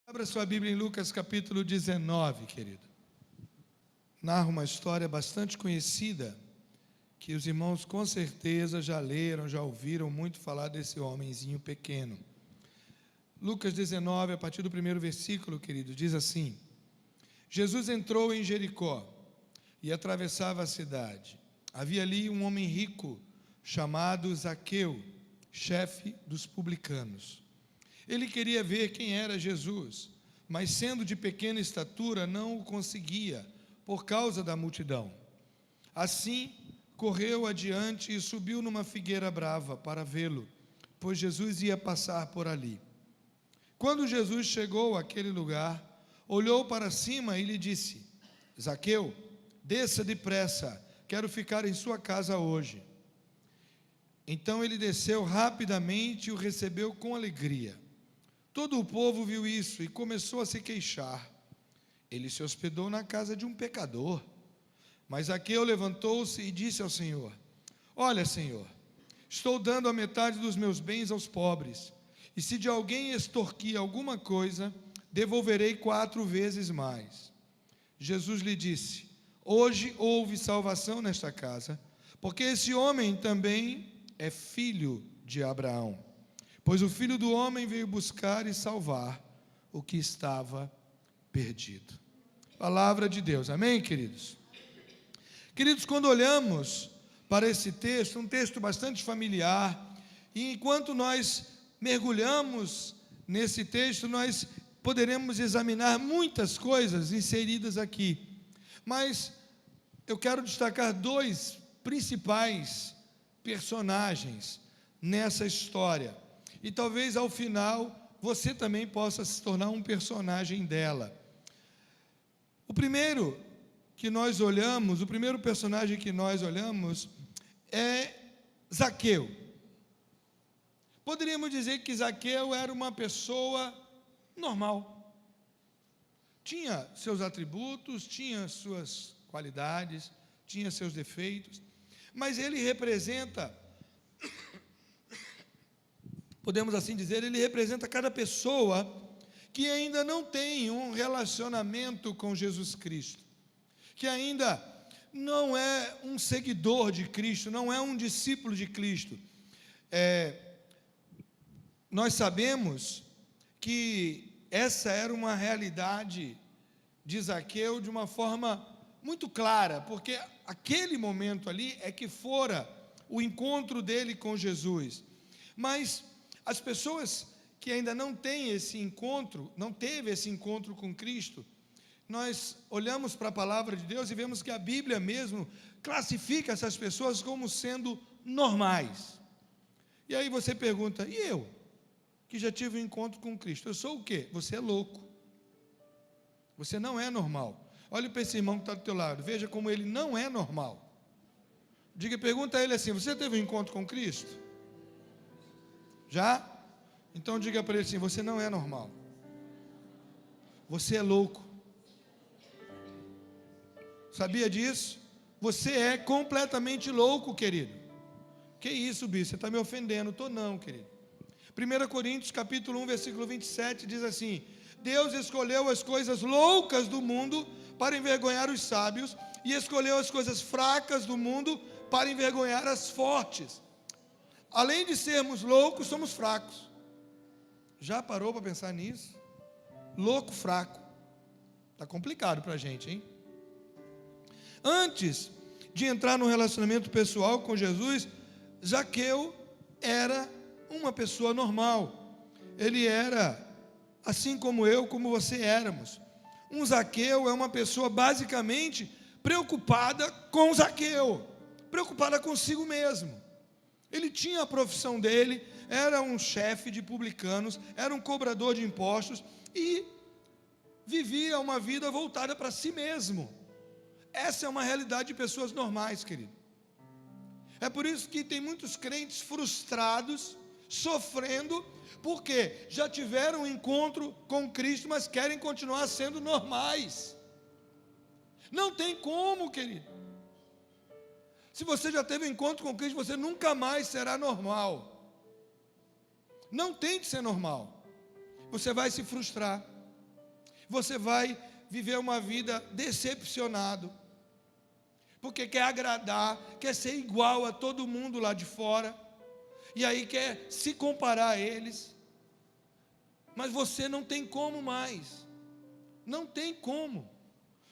Abra sua Bíblia em Lucas capítulo 19, querido. Narra uma história bastante conhecida, que os irmãos com certeza já leram, já ouviram muito falar desse homenzinho pequeno. Lucas 19, a partir do primeiro versículo, querido, diz assim: Jesus entrou em Jericó e atravessava a cidade. Havia ali um homem rico, chamado Zaqueu, chefe dos publicanos. Ele queria ver quem era Jesus, mas sendo de pequena estatura, não o conseguia, por causa da multidão. Assim, correu adiante e subiu numa figueira brava para vê-lo, pois Jesus ia passar por ali. Quando Jesus chegou àquele lugar, olhou para cima e lhe disse: Zaqueu, desça depressa, quero ficar em sua casa hoje. Então ele desceu rapidamente e o recebeu com alegria. Todo o povo viu isso e começou a se queixar. Ele se hospedou na casa de um pecador. Mas Zaqueu levantou-se e disse ao Senhor: Olha, Senhor, estou dando a metade dos meus bens aos pobres, e se de alguém extorquir alguma coisa, devolverei 4 vezes mais. Jesus lhe disse: Hoje houve salvação nesta casa, porque esse homem também é filho de Abraão. Pois o Filho do Homem veio buscar e salvar o que estava perdido. Palavra de Deus, amém, queridos? Queridos, quando olhamos para esse texto, um texto bastante familiar, e enquanto nós mergulhamos nesse texto, nós poderemos examinar muitas coisas inseridas aqui. Mas eu quero destacar 2 principais personagens nessa história. E talvez ao final você também possa se tornar um personagem dela. O primeiro personagem que nós olhamos é Zaqueu. Poderíamos dizer que Zaqueu era uma pessoa normal. Tinha seus atributos, tinha suas qualidades, tinha seus defeitos, mas ele representa, podemos assim dizer, ele representa cada pessoa que ainda não tem um relacionamento com Jesus Cristo, que ainda não é um seguidor de Cristo, não é um discípulo de Cristo. Nós sabemos que essa era uma realidade de Zaqueu de uma forma muito clara, porque aquele momento ali é que fora o encontro dele com Jesus. Mas as pessoas que ainda não têm esse encontro, não teve esse encontro com Cristo, nós olhamos para a palavra de Deus e vemos que a Bíblia mesmo classifica essas pessoas como sendo normais. E aí você pergunta: e eu, que já tive um encontro com Cristo, eu sou o quê? Você é louco. Você não é normal. Olhe para esse irmão que está do teu lado, veja como ele não é normal. Pergunta a ele assim: você teve um encontro com Cristo? Já? Então diga para ele assim: você não é normal. Você é louco. Sabia disso? Você é completamente louco, querido. Que isso, bicho? Você está me ofendendo? Estou não, querido. 1 Coríntios capítulo 1, versículo 27 diz assim: Deus escolheu as coisas loucas do mundo para envergonhar os sábios, e escolheu as coisas fracas do mundo para envergonhar as fortes. Além de sermos loucos, somos fracos. Já parou para pensar nisso? Louco, fraco. Está complicado para a gente, hein? Antes de entrar no relacionamento pessoal com Jesus, Zaqueu era uma pessoa normal. Ele era assim como eu, como você éramos. Um Zaqueu é uma pessoa basicamente preocupada com Zaqueu, preocupada consigo mesmo. Ele tinha a profissão dele, era um chefe de publicanos, era um cobrador de impostos e vivia uma vida voltada para si mesmo. Essa é uma realidade de pessoas normais, querido. É por isso que tem muitos crentes frustrados, sofrendo, porque já tiveram um encontro com Cristo, mas querem continuar sendo normais. Não tem como, querido. Se você já teve um encontro com Cristo, você nunca mais será normal. Não tente ser normal. Você vai se frustrar. Você vai viver uma vida decepcionado, porque quer agradar, quer ser igual a todo mundo lá de fora, e aí quer se comparar a eles, mas você não tem como mais, não tem como.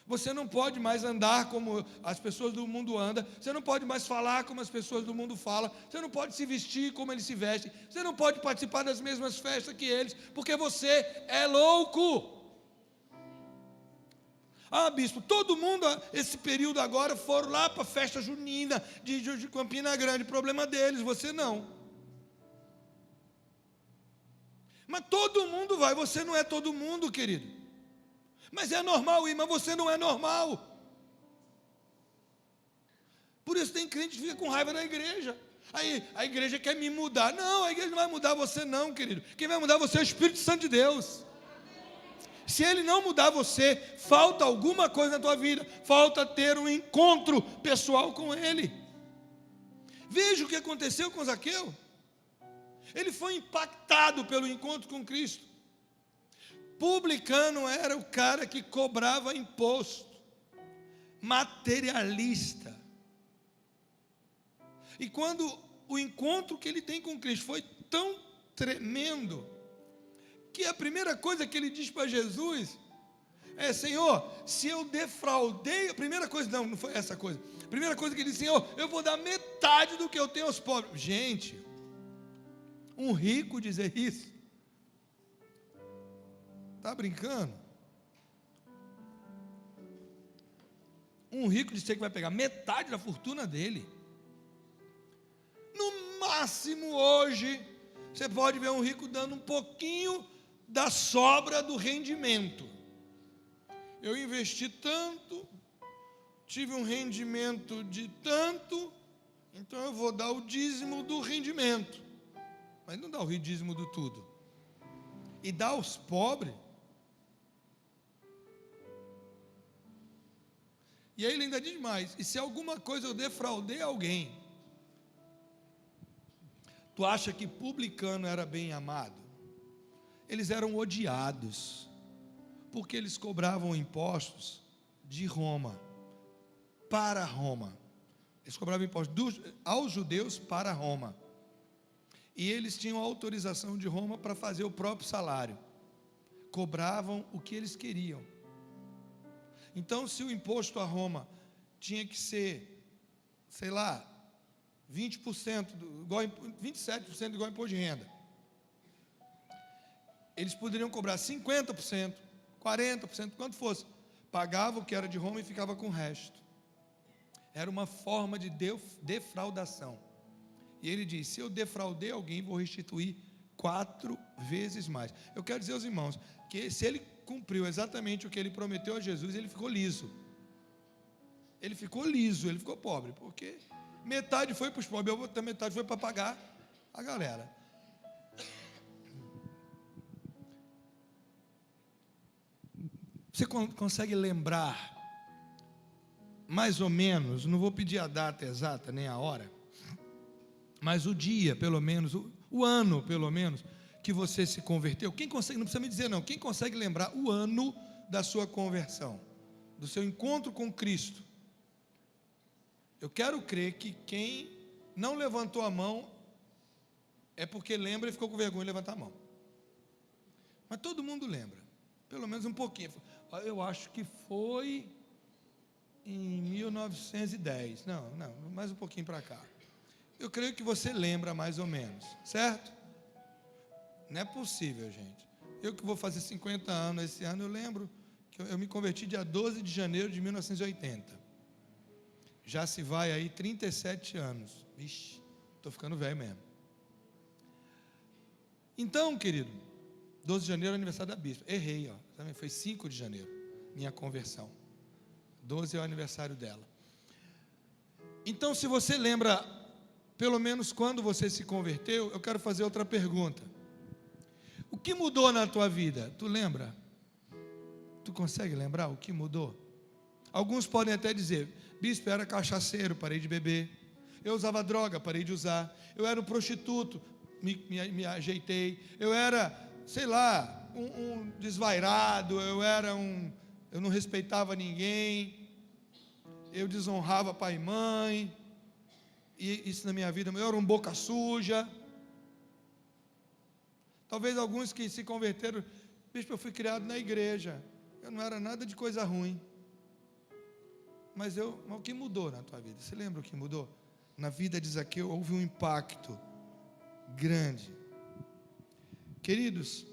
Você não pode mais andar como as pessoas do mundo andam, você não pode mais falar como as pessoas do mundo falam, você não pode se vestir como eles se vestem, você não pode participar das mesmas festas que eles, porque você é louco. Ah, bispo, todo mundo, esse período agora, foram lá para a festa junina de Campina Grande, problema deles, você não. Mas todo mundo vai, você não é todo mundo, querido. Mas é normal ir, mas você não é normal. Por isso tem crente que fica com raiva da igreja. Aí a igreja quer me mudar. Não, a igreja não vai mudar você não, querido. Quem vai mudar você é o Espírito Santo de Deus. Se ele não mudar você, falta alguma coisa na tua vida, falta ter um encontro pessoal com ele. Veja o que aconteceu com Zaqueu. Ele foi impactado pelo encontro com Cristo. Publicano era o cara que cobrava imposto, materialista. E quando o encontro que ele tem com Cristo foi tão tremendo, que a primeira coisa que ele diz para Jesus é: Senhor, se eu defraudei, a primeira coisa, não foi essa coisa, a primeira coisa que ele disse: Senhor, eu vou dar metade do que eu tenho aos pobres. Gente, um rico dizer isso, está brincando? Um rico dizer que vai pegar metade da fortuna dele. No máximo hoje, você pode ver um rico dando um pouquinho da sobra do rendimento. Eu investi tanto, tive um rendimento de tanto, então eu vou dar o dízimo do rendimento. Mas não dá o dízimo do tudo. E dá aos pobres. E aí ele ainda diz mais: e se alguma coisa eu defraudei alguém, tu acha que publicano era bem amado? Eles eram odiados, porque eles cobravam impostos de Roma, para Roma. Eles cobravam impostos aos judeus para Roma. E eles tinham autorização de Roma para fazer o próprio salário. Cobravam o que eles queriam. Então, se o imposto a Roma tinha que ser, sei lá, 20%, 27% igual imposto de renda, eles poderiam cobrar 50%, 40%, quanto fosse. Pagava o que era de Roma e ficava com o resto. Era uma forma de defraudação. E ele diz: se eu defraudei alguém, vou restituir 4 vezes mais. Eu quero dizer aos irmãos que se ele cumpriu exatamente o que ele prometeu a Jesus, ele ficou liso. Ele ficou liso, ele ficou pobre, porque metade foi para os pobres, a outra metade foi para pagar a galera. Você consegue lembrar, mais ou menos, não vou pedir a data exata, nem a hora, mas o dia, pelo menos, o ano, pelo menos, que você se converteu? Quem consegue, não precisa me dizer não, quem consegue lembrar o ano da sua conversão, do seu encontro com Cristo? Eu quero crer que quem não levantou a mão é porque lembra e ficou com vergonha de levantar a mão. Mas todo mundo lembra, pelo menos um pouquinho. Eu acho que foi em 1910, não, mais um pouquinho para cá. Eu creio que você lembra mais ou menos, certo? Não é possível, gente. Eu que vou fazer 50 anos esse ano, eu lembro que eu me converti dia 12 de janeiro de 1980. Já se vai aí 37 anos. Vixe, estou ficando velho mesmo. Então, querido, 12 de janeiro é aniversário da bispa. Errei, ó. Também foi 5 de janeiro, minha conversão. 12 é o aniversário dela. Então, se você lembra, pelo menos quando você se converteu, eu quero fazer outra pergunta. O que mudou na tua vida? Tu lembra? Tu consegue lembrar o que mudou? Alguns podem até dizer: bispo, eu era cachaceiro, parei de beber. Eu usava droga, parei de usar. Eu era um prostituto, me ajeitei. Eu era, sei lá, um desvairado, eu não respeitava ninguém, eu desonrava pai e mãe, e isso na minha vida, eu era um boca suja. Talvez alguns que se converteram, bispo, eu fui criado na igreja, eu não era nada de coisa ruim. Mas o que mudou na tua vida? Você lembra o que mudou? Na vida de Zaqueu houve um impacto grande. Queridos,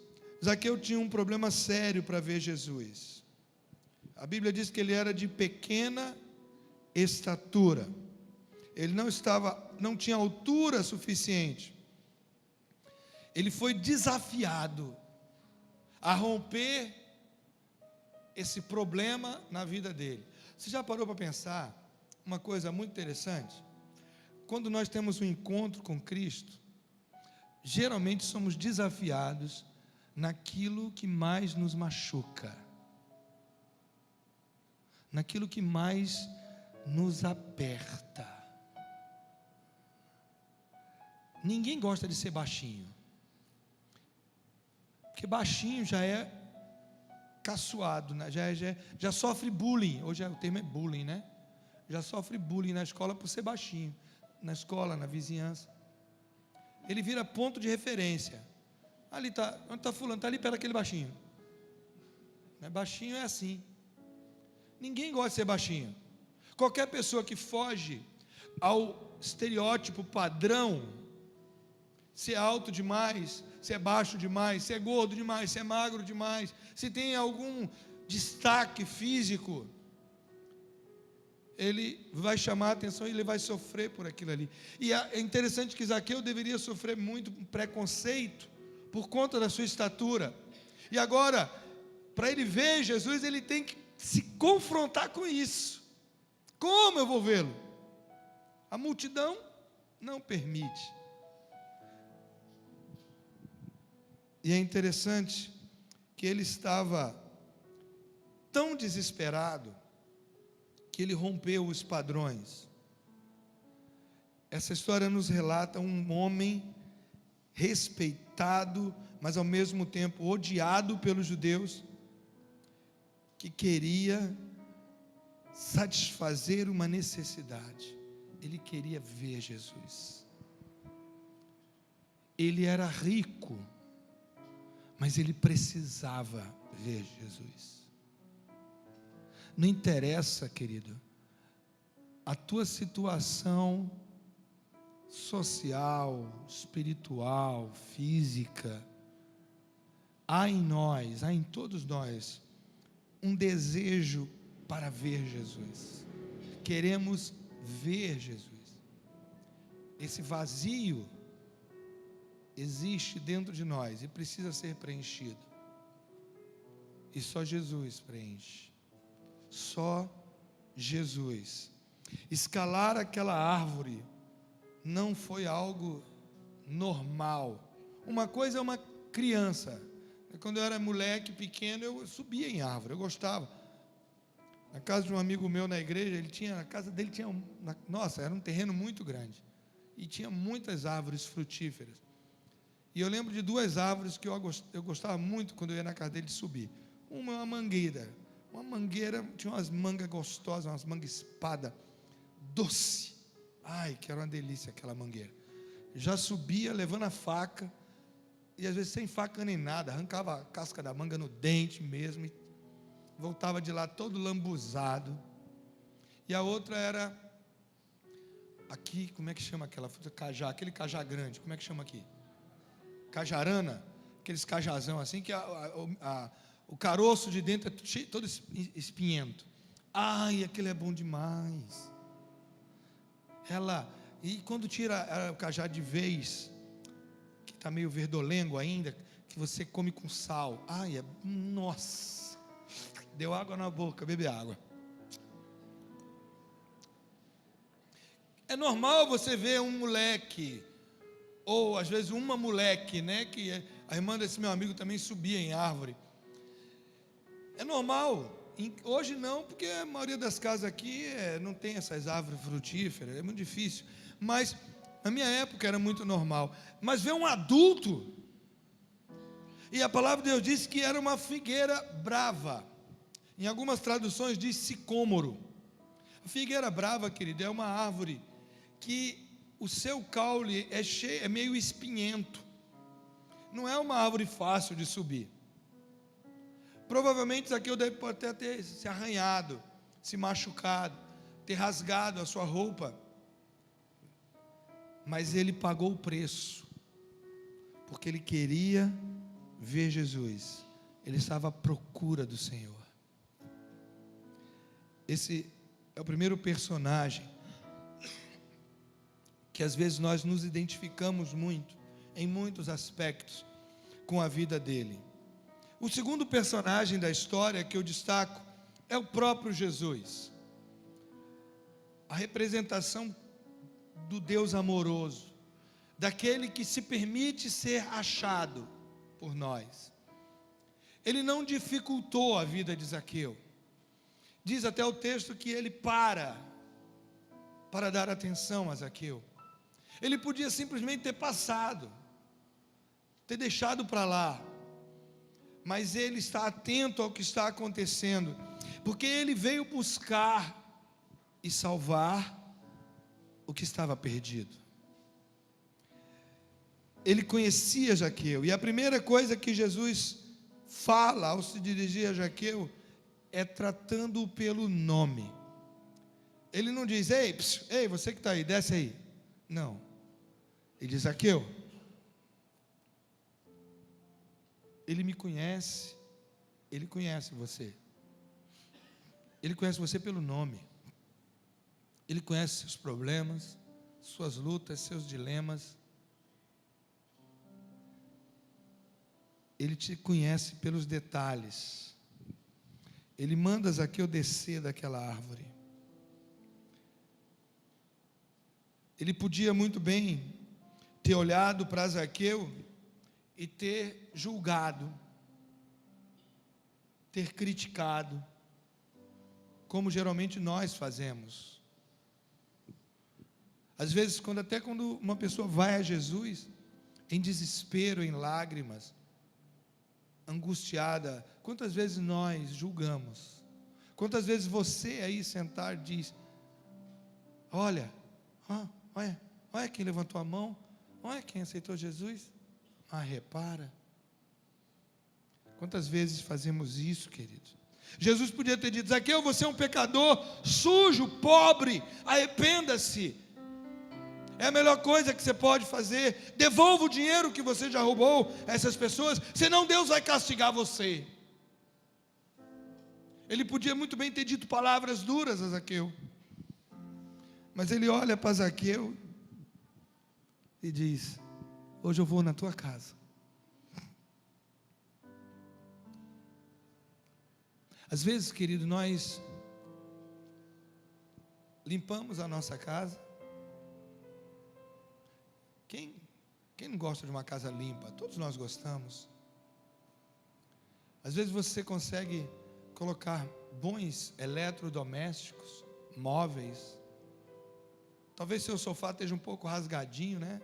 Zaqueu tinha um problema sério para ver Jesus. A Bíblia diz que ele era de pequena estatura. Ele não tinha altura suficiente. Ele foi desafiado a romper esse problema na vida dele. Você já parou para pensar uma coisa muito interessante? Quando nós temos um encontro com Cristo, geralmente somos desafiados naquilo que mais nos machuca, naquilo que mais nos aperta. Ninguém gosta de ser baixinho, porque baixinho já é caçoado, né? já sofre bullying. Hoje o termo é bullying, né? Já sofre bullying na escola por ser baixinho, na escola, na vizinhança. Ele vira ponto de referência. Ali está, onde está fulano? Está ali perto daquele baixinho. Baixinho é assim. Ninguém gosta de ser baixinho. Qualquer pessoa que foge ao estereótipo padrão, se é alto demais, se é baixo demais, se é gordo demais, se é magro demais, se tem algum destaque físico, ele vai chamar a atenção e ele vai sofrer por aquilo ali. E é interessante que Zaqueu deveria sofrer muito preconceito por conta da sua estatura. E agora, para ele ver Jesus, ele tem que se confrontar com isso. Como eu vou vê-lo? A multidão não permite. E é interessante que ele estava tão desesperado que ele rompeu os padrões. Essa história nos relata um homem respeitado, mas ao mesmo tempo odiado pelos judeus, que queria satisfazer uma necessidade. Ele queria ver Jesus. Ele era rico, mas ele precisava ver Jesus. Não interessa, querido, a tua situação social, espiritual, física. Há em nós, há em todos nós, um desejo para ver Jesus. Queremos ver Jesus. Esse vazio existe dentro de nós e precisa ser preenchido. E só Jesus preenche. Só Jesus. Escalar aquela árvore não foi algo normal. Uma coisa é uma criança. Quando eu era moleque pequeno, eu subia em árvore, eu gostava. Na casa de um amigo meu na igreja, a casa dele tinha, era um terreno muito grande. E tinha muitas árvores frutíferas. E eu lembro de duas árvores que eu gostava muito quando eu ia na casa dele de subir. Uma é uma mangueira. Uma mangueira, tinha umas mangas gostosas, umas mangas espada, doce. Ai, que era uma delícia aquela mangueira. Já subia levando a faca, e às vezes sem faca nem nada, arrancava a casca da manga no dente mesmo, e voltava de lá todo lambuzado. E a outra era, aqui, como é que chama aquela fruta? Cajá, aquele cajá grande, como é que chama aqui? Cajarana, aqueles cajazão assim, que o caroço de dentro é todo espinhento. Ai, aquele é bom demais. E quando tira o cajá de vez, que está meio verdolengo ainda, que você come com sal. Ai, nossa, deu água na boca, bebe água. É normal você ver um moleque, ou às vezes uma moleque, né, que a irmã desse meu amigo também subia em árvore. É normal. Hoje não, porque a maioria das casas aqui não tem essas árvores frutíferas, é muito difícil. Mas na minha época era muito normal. Mas ver um adulto E a palavra de Deus diz que era uma figueira brava. Em algumas traduções diz sicômoro. A figueira brava, querido, é uma árvore que o seu caule é meio espinhento. Não é uma árvore fácil de subir. Provavelmente Zaqueu pode até ter se arranhado, se machucado, ter rasgado a sua roupa. Mas ele pagou o preço, porque ele queria ver Jesus. Ele estava à procura do Senhor. Esse é o primeiro personagem que às vezes nós nos identificamos muito, em muitos aspectos, com a vida dele. O segundo personagem da história que eu destaco é o próprio Jesus, a representação do Deus amoroso, daquele que se permite ser achado por nós. Ele não dificultou a vida de Zaqueu. Diz até o texto que ele para dar atenção a Zaqueu. Ele podia simplesmente ter passado, ter deixado para lá, mas ele está atento ao que está acontecendo, porque ele veio buscar e salvar o que estava perdido. Ele conhecia Zaqueu, e a primeira coisa que Jesus fala ao se dirigir a Zaqueu é tratando-o pelo nome. Ele não diz: ei, você que está aí, desce aí. Não. Ele diz: Zaqueu, ele me conhece, ele conhece você. Ele conhece você pelo nome. Ele conhece seus problemas, suas lutas, seus dilemas. Ele te conhece pelos detalhes. Ele manda Zaqueu descer daquela árvore. Ele podia muito bem ter olhado para Zaqueu e ter julgado, ter criticado, como geralmente nós fazemos. Às vezes, quando uma pessoa vai a Jesus, em desespero, em lágrimas, angustiada, quantas vezes nós julgamos? Quantas vezes você aí sentado diz: olha quem levantou a mão, olha quem aceitou Jesus. Mas repara. Quantas vezes fazemos isso, querido? Jesus podia ter dito: Zaqueu, você é um pecador, sujo, pobre, arrependa-se. É a melhor coisa que você pode fazer. Devolva o dinheiro que você já roubou a essas pessoas, senão Deus vai castigar você. Ele podia muito bem ter dito palavras duras a Zaqueu, mas ele olha para Zaqueu e diz: hoje eu vou na tua casa. Às vezes, querido, nós limpamos a nossa casa. Quem não gosta de uma casa limpa? Todos nós gostamos. Às vezes você consegue colocar bons eletrodomésticos, móveis. Talvez seu sofá esteja um pouco rasgadinho, né?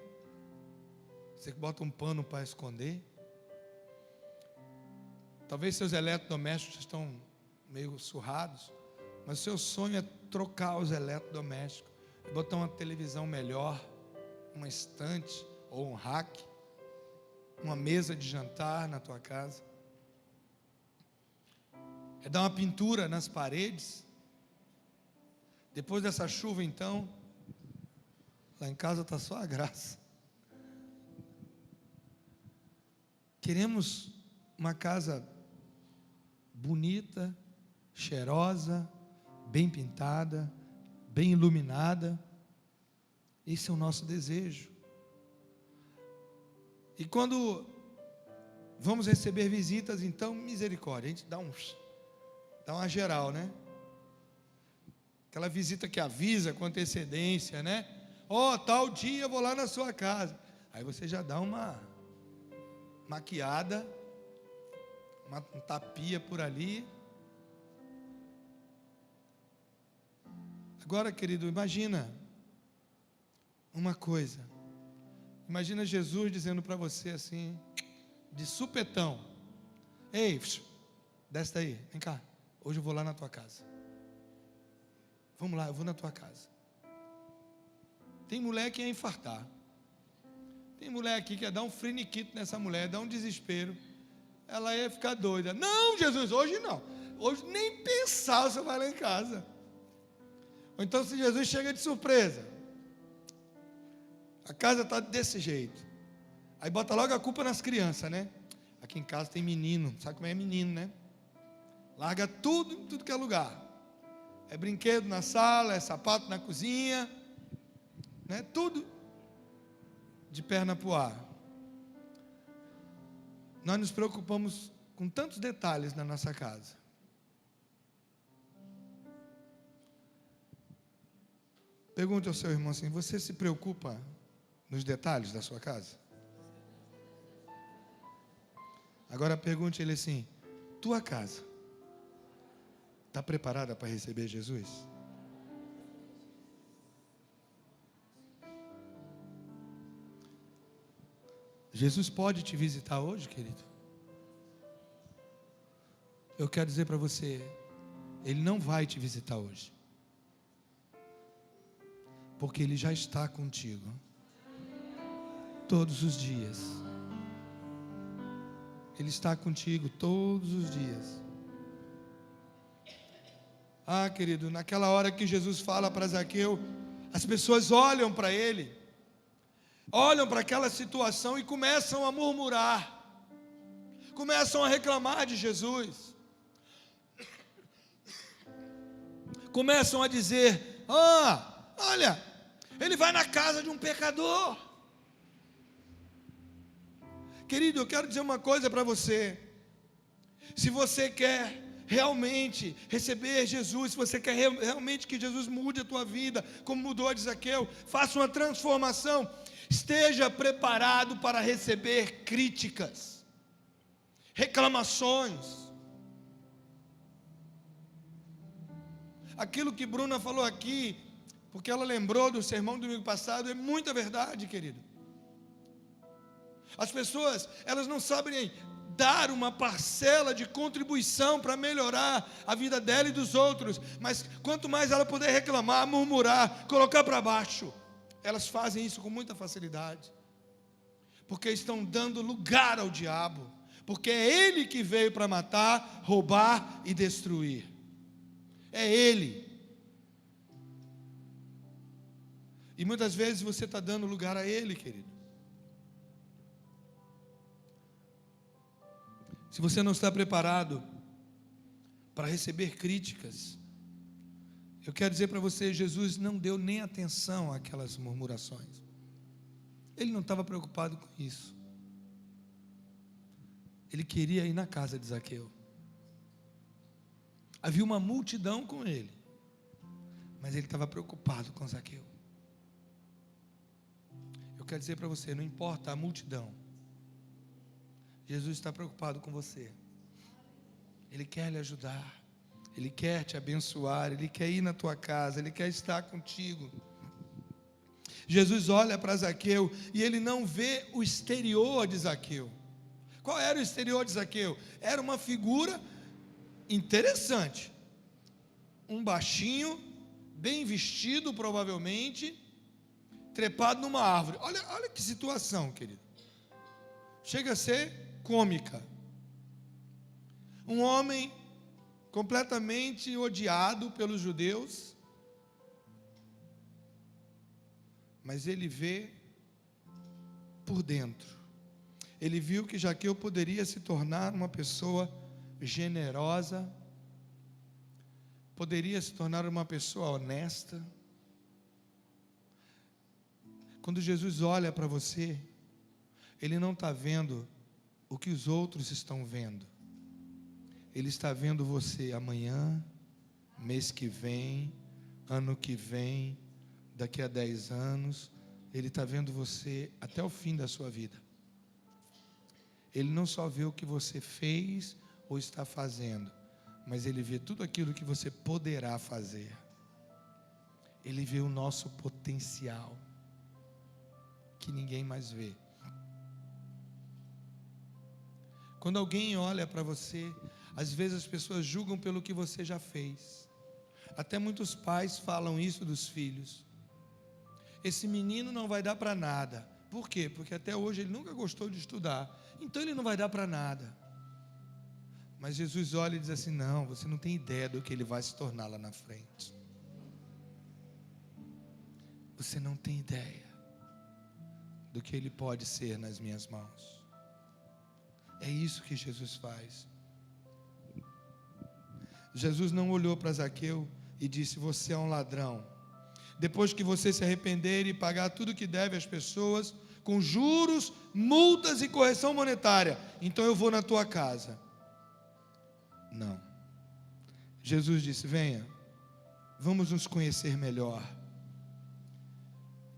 Você bota um pano para esconder. Talvez seus eletrodomésticos estão meio surrados, mas o seu sonho é trocar os eletrodomésticos, botar uma televisão melhor, uma estante ou um rack, uma mesa de jantar na tua casa. É dar uma pintura nas paredes. Depois dessa chuva, então, lá em casa está só a graça. Queremos uma casa bonita, cheirosa, bem pintada, bem iluminada. Esse é o nosso desejo. E quando vamos receber visitas, então, misericórdia, a gente dá uma geral, né? Aquela visita que avisa com antecedência, né? Tal dia eu vou lá na sua casa. Aí você já dá uma maquiada, um tapia por ali. Agora, querido, imagina uma coisa. Imagina Jesus dizendo para você assim: de supetão. Ei, desce daí, vem cá. Hoje eu vou lá na tua casa. Vamos lá, eu vou na tua casa. Tem mulher que ia infartar. Tem mulher aqui que ia dar um friniquito nessa mulher, dar um desespero. Ela ia ficar doida. Não, Jesus, hoje não. Hoje nem pensar, você vai lá em casa. Ou então se Jesus chega de surpresa. A casa está desse jeito. Aí bota logo a culpa nas crianças, né? Aqui em casa tem menino. Sabe como é menino, né? Larga tudo em tudo que é lugar. É brinquedo na sala, é sapato na cozinha. Né? Tudo de perna para o ar. Nós nos preocupamos com tantos detalhes na nossa casa. Pergunte ao seu irmão assim: você se preocupa nos detalhes da sua casa? Agora pergunte a ele assim: tua casa está preparada para receber Jesus? Jesus pode te visitar hoje, querido? Eu quero dizer para você, Ele não vai te visitar hoje, porque Ele já está contigo todos os dias. Ele está contigo todos os dias. Ah, querido, naquela hora que Jesus fala para Zaqueu, as pessoas olham para ele, olham para aquela situação e começam a murmurar, começam a reclamar de Jesus, começam a dizer: olha, ele vai na casa de um pecador. Querido, eu quero dizer uma coisa para você. Se você quer realmente receber Jesus, se você quer realmente que Jesus mude a tua vida, como mudou a de Zaqueu, faça uma transformação, esteja preparado para receber críticas, reclamações. Aquilo que Bruna falou aqui, porque ela lembrou do sermão do domingo passado, é muita verdade, querido. As pessoas, elas não sabem dar uma parcela de contribuição para melhorar a vida dela e dos outros, mas quanto mais ela puder reclamar, murmurar, colocar para baixo, elas fazem isso com muita facilidade, porque estão dando lugar ao diabo, porque é ele que veio para matar, roubar e destruir. É ele. E muitas vezes você está dando lugar a ele, querido. Se você não está preparado para receber críticas, eu quero dizer para você, Jesus não deu nem atenção àquelas murmurações. Ele não estava preocupado com isso. Ele queria ir na casa de Zaqueu. Havia uma multidão com ele, mas ele estava preocupado com Zaqueu. Eu quero dizer para você, não importa a multidão, Jesus está preocupado com você. Ele quer lhe ajudar, Ele quer te abençoar, Ele quer ir na tua casa, Ele quer estar contigo. Jesus olha para Zaqueu e Ele não vê o exterior de Zaqueu. Qual era o exterior de Zaqueu? Era uma figura interessante, um baixinho, bem vestido provavelmente, trepado numa árvore. Olha que situação, querido. Chega a ser cômica. Um homem completamente odiado pelos judeus, mas ele vê por dentro. Ele viu que Zaqueu poderia se tornar uma pessoa generosa, poderia se tornar uma pessoa honesta. Quando Jesus olha para você, Ele não está vendo o que os outros estão vendo. Ele está vendo você amanhã, mês que vem, ano que vem, daqui a 10 anos. Ele está vendo você até o fim da sua vida. Ele não só vê o que você fez ou está fazendo, mas Ele vê tudo aquilo que você poderá fazer. Ele vê o nosso potencial, que ninguém mais vê. Quando alguém olha para você, às vezes as pessoas julgam pelo que você já fez. Até muitos pais falam isso dos filhos. Esse menino não vai dar para nada. Por quê? Porque até hoje ele nunca gostou de estudar. Então ele não vai dar para nada. Mas Jesus olha e diz assim: não, você não tem ideia do que ele vai se tornar lá na frente. Você não tem ideia do que ele pode ser nas minhas mãos. É isso que Jesus faz. Jesus não olhou para Zaqueu e disse: você é um ladrão. Depois que você se arrepender e pagar tudo que deve às pessoas, com juros, multas e correção monetária, então eu vou na tua casa. Não. Jesus disse: venha, vamos nos conhecer melhor.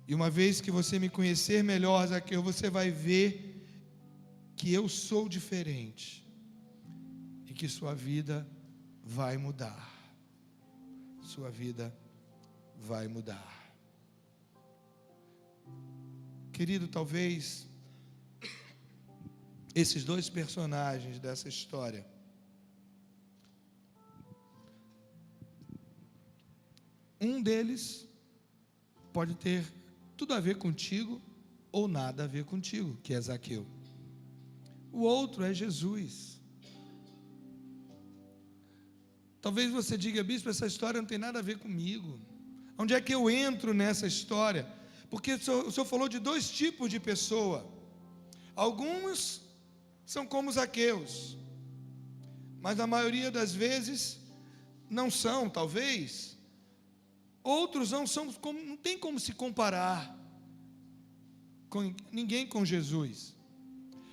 E uma vez que você me conhecer melhor, Zaqueu, você vai ver que eu sou diferente e que sua vida vai mudar. Sua vida vai mudar. Querido, talvez esses dois personagens dessa história um deles pode ter tudo a ver contigo ou nada a ver contigo, que é Zaqueu. O outro é Jesus. Talvez você diga: bispo, essa história não tem nada a ver comigo. Onde é que eu entro nessa história? Porque o senhor falou de dois tipos de pessoa. Alguns são como Zaqueus, mas na maioria das vezes não são, talvez. Outros não são, não tem como se comparar com ninguém com Jesus.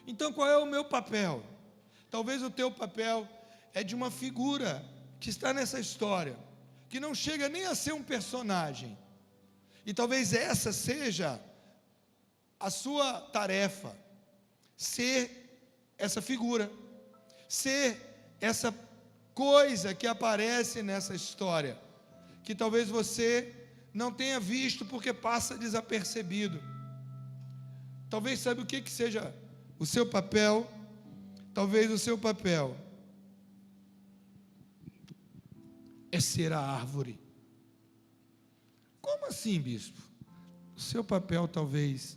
Então qual é o meu papel? Talvez o teu papel é de uma figura que está nessa história, que não chega nem a ser um personagem. E talvez essa seja a sua tarefa, ser essa figura, ser essa coisa que aparece nessa história, que talvez você não tenha visto porque passa desapercebido. Talvez sabe o que seja o seu papel? Talvez o seu papel é ser a árvore. Como assim, bispo? O seu papel talvez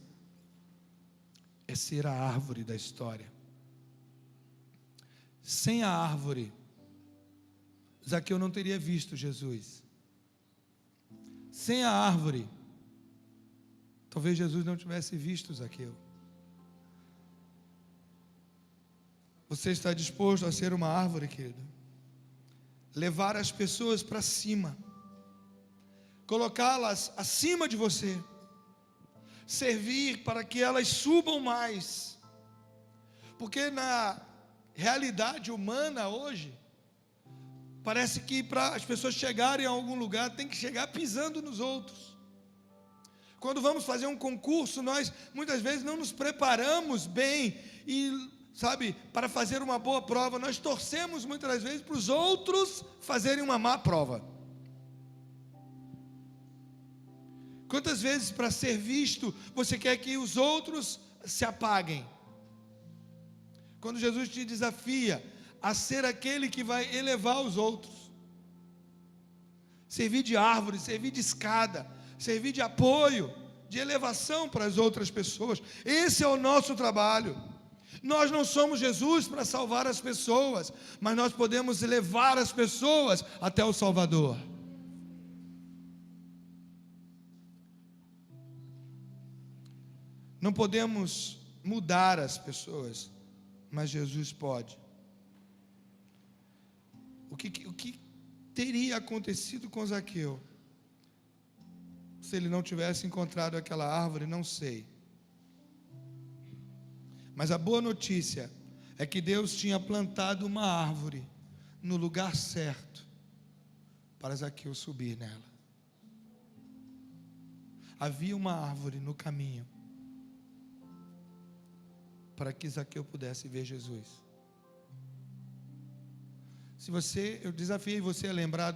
é ser a árvore da história. Sem a árvore, Zaqueu não teria visto Jesus. Sem a árvore, talvez Jesus não tivesse visto Zaqueu. Você está disposto a ser uma árvore, querido? Levar as pessoas para cima, colocá-las acima de você, servir para que elas subam mais, porque na realidade humana hoje, parece que para as pessoas chegarem a algum lugar, tem que chegar pisando nos outros. Quando vamos fazer um concurso, nós muitas vezes não nos preparamos bem e, sabe, para fazer uma boa prova, nós torcemos muitas vezes para os outros fazerem uma má prova. Quantas vezes, para ser visto, você quer que os outros se apaguem? Quando Jesus te desafia a ser aquele que vai elevar os outros, servir de árvore, servir de escada, servir de apoio, de elevação para as outras pessoas. Esse é o nosso trabalho. Nós não somos Jesus para salvar as pessoas, mas nós podemos levar as pessoas até o Salvador. Não podemos mudar as pessoas, mas Jesus pode. O que teria acontecido com Zaqueu se ele não tivesse encontrado aquela árvore? Não sei. Mas a boa notícia é que Deus tinha plantado uma árvore no lugar certo para Zaqueu subir nela. Havia uma árvore no caminho para que Zaqueu pudesse ver Jesus. Eu desafiei você a lembrar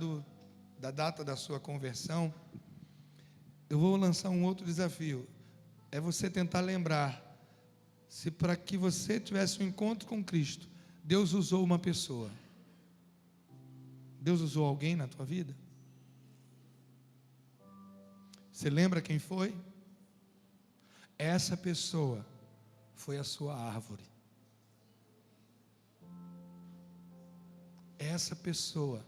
da data da sua conversão. Eu vou lançar um outro desafio. É você tentar lembrar, se para que você tivesse um encontro com Cristo, Deus usou uma pessoa. Deus usou alguém na tua vida? Você lembra quem foi? Essa pessoa foi a sua árvore. Essa pessoa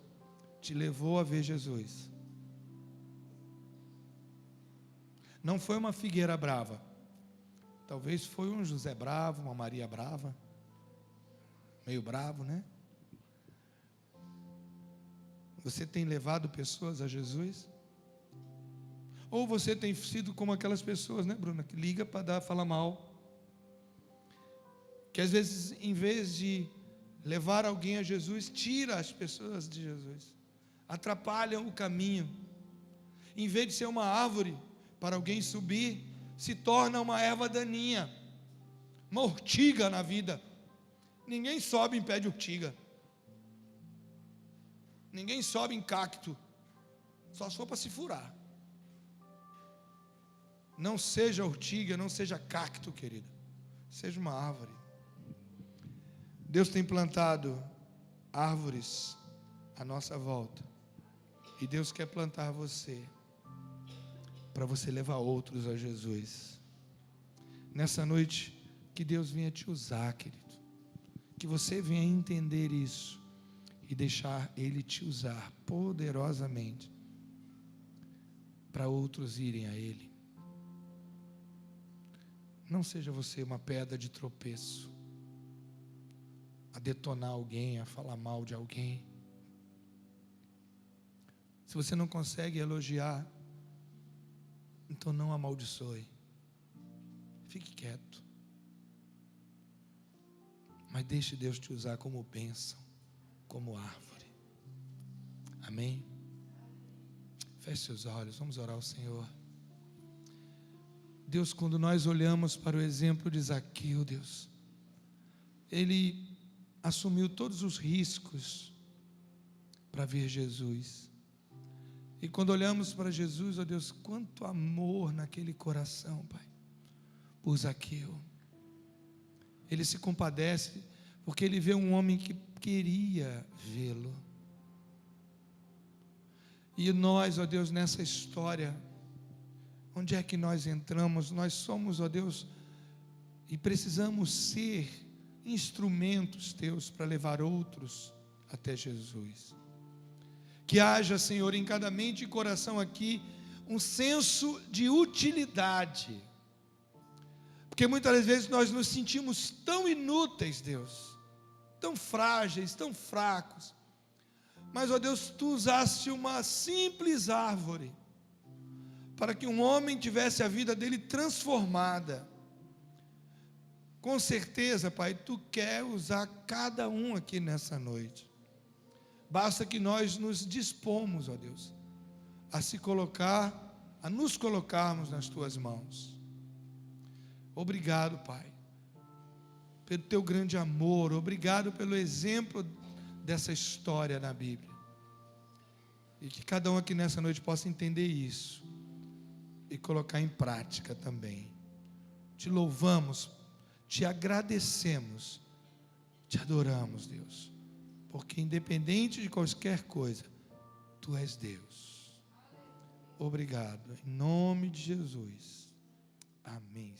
te levou a ver Jesus. Não foi uma figueira brava. Talvez foi um José bravo, uma Maria brava. Meio bravo, né? Você tem levado pessoas a Jesus? Ou você tem sido como aquelas pessoas, né, Bruna, que liga para falar mal. Que às vezes, em vez de levar alguém a Jesus, tira as pessoas de Jesus. Atrapalham o caminho. Em vez de ser uma árvore para alguém subir, se torna uma erva daninha, uma urtiga na vida. Ninguém sobe em pé de urtiga. Ninguém sobe em cacto. Só se for para se furar. Não seja urtiga, não seja cacto, querida. Seja uma árvore. Deus tem plantado árvores à nossa volta. E Deus quer plantar você, para você levar outros a Jesus. Nessa noite, que Deus venha te usar, querido. Que você venha entender isso e deixar Ele te usar poderosamente para outros irem a Ele. Não seja você uma pedra de tropeço, a detonar alguém, a falar mal de alguém. Se você não consegue elogiar, então não amaldiçoe. Fique quieto. Mas deixe Deus te usar como bênção, como árvore. Amém? Feche seus olhos, vamos orar ao Senhor. Deus, quando nós olhamos para o exemplo de Zaqueu, Deus, ele assumiu todos os riscos para ver Jesus. E quando olhamos para Jesus, ó Deus, quanto amor naquele coração, Pai, por Zaqueu. Ele se compadece, porque ele vê um homem que queria vê-lo. E nós, ó Deus, nessa história, onde é que nós entramos? Nós somos, ó Deus, e precisamos ser instrumentos Teus para levar outros até Jesus. Que haja, Senhor, em cada mente e coração aqui, um senso de utilidade. Porque muitas vezes nós nos sentimos tão inúteis, Deus, tão frágeis, tão fracos. Mas, ó Deus, Tu usaste uma simples árvore para que um homem tivesse a vida dele transformada. Com certeza, Pai, Tu quer usar cada um aqui nessa noite. Basta que nós nos dispomos, ó Deus, a nos colocarmos nas Tuas mãos. Obrigado, Pai, pelo Teu grande amor. Obrigado pelo exemplo dessa história na Bíblia. E que cada um aqui nessa noite possa entender isso e colocar em prática também. Te louvamos, Te agradecemos, Te adoramos, Deus, porque independente de qualquer coisa, Tu és Deus. Obrigado, em nome de Jesus. Amém.